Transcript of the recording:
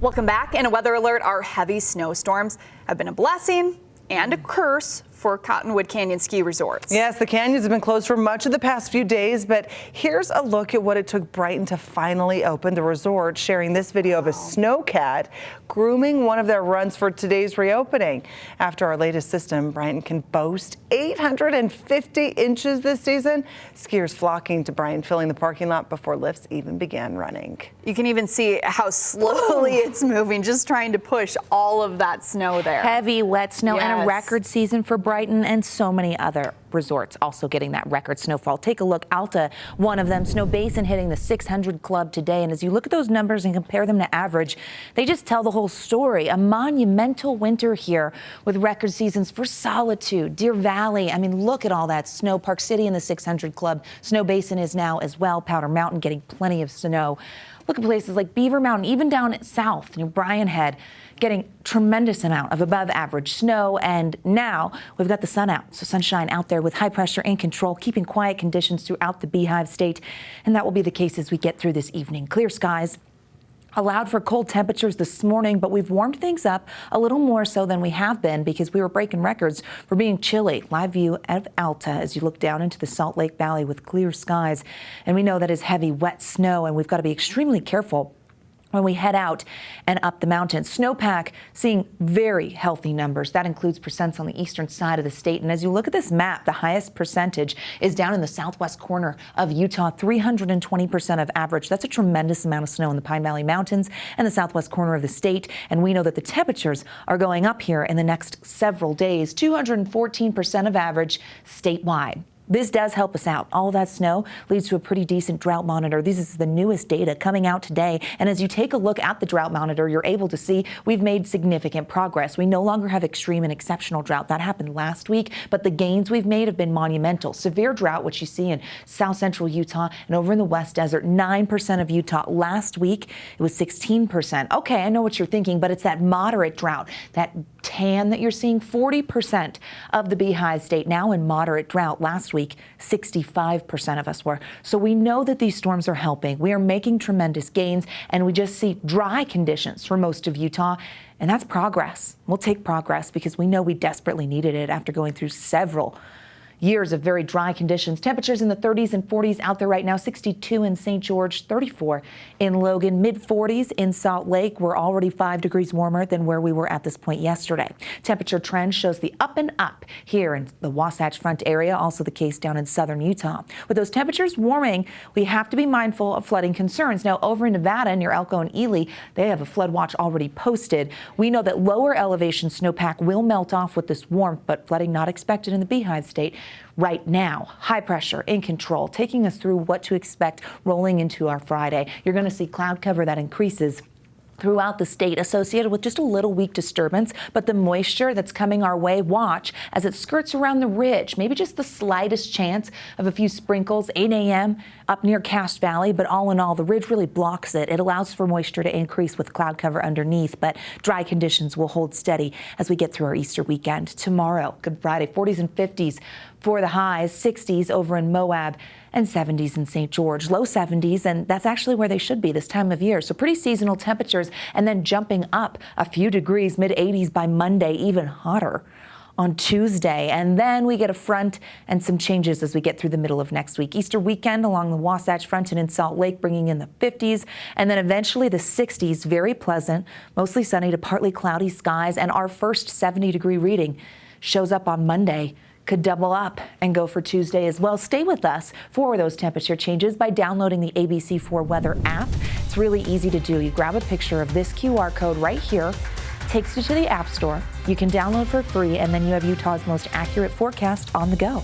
Welcome back. In a weather alert, our heavy snowstorms have been a blessing and a curse for Cottonwood Canyon ski resorts. Yes, the canyons have been closed for much of the past few days, but here's a look at what it took Brighton to finally open. The resort sharing this video of a snowcat grooming one of their runs for today's reopening. After our latest system, Brighton can boast 850 inches this season. Skiers flocking to Brighton, filling the parking lot before lifts even began running. You can even see how slowly it's moving, just trying to push all of that snow there. Heavy, wet snow. Yes. And a record season for Brighton and so many other resorts also getting that record snowfall. Take a look. Alta, one of them. Snow Basin hitting the 600 club today. And as you look at those numbers and compare them to average, they just tell the whole story. A monumental winter here with record seasons for Solitude, Deer Valley. I mean, look at all that snow. Park City in the 600 club. Snow Basin is now as well. Powder Mountain getting plenty of snow. Look at places like Beaver Mountain, even down south near Bryan Head, getting tremendous amount of above average snow. And now we've got the sun out. So sunshine out there with high pressure in control, keeping quiet conditions throughout the Beehive State. And that will be the case as we get through this evening. Clear skies. Allowed for cold temperatures this morning, but we've warmed things up a little more so than we have been because we were breaking records for being chilly. Live view of Alta as you look down into the Salt Lake Valley with clear skies. And we know that is heavy, wet snow, and we've got to be extremely careful when we head out and up the mountain. Snowpack seeing very healthy numbers. That includes percents on the eastern side of the state. And as you look at this map, the highest percentage is down in the southwest corner of Utah, 320% of average. That's a tremendous amount of snow in the Pine Valley Mountains and the southwest corner of the state. And we know that the temperatures are going up here in the next several days, 214% of average statewide. This does help us out. All of that snow leads to a pretty decent drought monitor. This is the newest data coming out today. And as you take a look at the drought monitor, you're able to see we've made significant progress. We no longer have extreme and exceptional drought. That happened last week, but the gains we've made have been monumental. Severe drought, which you see in south central Utah and over in the West Desert, 9% of Utah. Last week, it was 16%. Okay, I know what you're thinking, but it's that moderate drought, that tan that you're seeing. 40% of the Beehive State now in moderate drought. Last week, 65% of us were. So we know that these storms are helping. We are making tremendous gains, and we just see dry conditions for most of Utah. And that's progress. We'll take progress because we know we desperately needed it after going through several years of very dry conditions. Temperatures in the 30s and 40s out there right now. 62 in St. George, 34 in Logan, mid 40s in Salt Lake. We're already 5 degrees warmer than where we were at this point yesterday. Temperature trend shows the up and up here in the Wasatch Front area, also the case down in southern Utah. With those temperatures warming, we have to be mindful of flooding concerns. Now over in Nevada near Elko and Ely, they have a flood watch already posted. We know that lower elevation snowpack will melt off with this warmth, but flooding not expected in the Beehive State right now. High pressure in control, taking us through what to expect rolling into our Friday. You're going to see cloud cover that increases throughout the state associated with just a little weak disturbance, but the moisture that's coming our way, watch as it skirts around the ridge. Maybe just the slightest chance of a few sprinkles, 8 a.m. up near Cache Valley, but all in all, the ridge really blocks it. It allows for moisture to increase with cloud cover underneath, but dry conditions will hold steady as we get through our Easter weekend. Tomorrow, Good Friday, 40s and 50s for the highs, 60s over in Moab, and 70s in St. George, low 70s, and that's actually where they should be this time of year. So pretty seasonal temperatures, and then jumping up a few degrees, mid 80s by Monday, even hotter on Tuesday. And then we get a front and some changes as we get through the middle of next week. Easter weekend along the Wasatch Front and in Salt Lake, bringing in the 50s, and then eventually the 60s, very pleasant, mostly sunny to partly cloudy skies, and our first 70-degree reading shows up on Monday. Could double up and go for Tuesday as well. Stay with us for those temperature changes by downloading the ABC4 Weather app. It's really easy to do. You grab a picture of this QR code right here, takes you to the App Store. You can download for free, and then you have Utah's most accurate forecast on the go.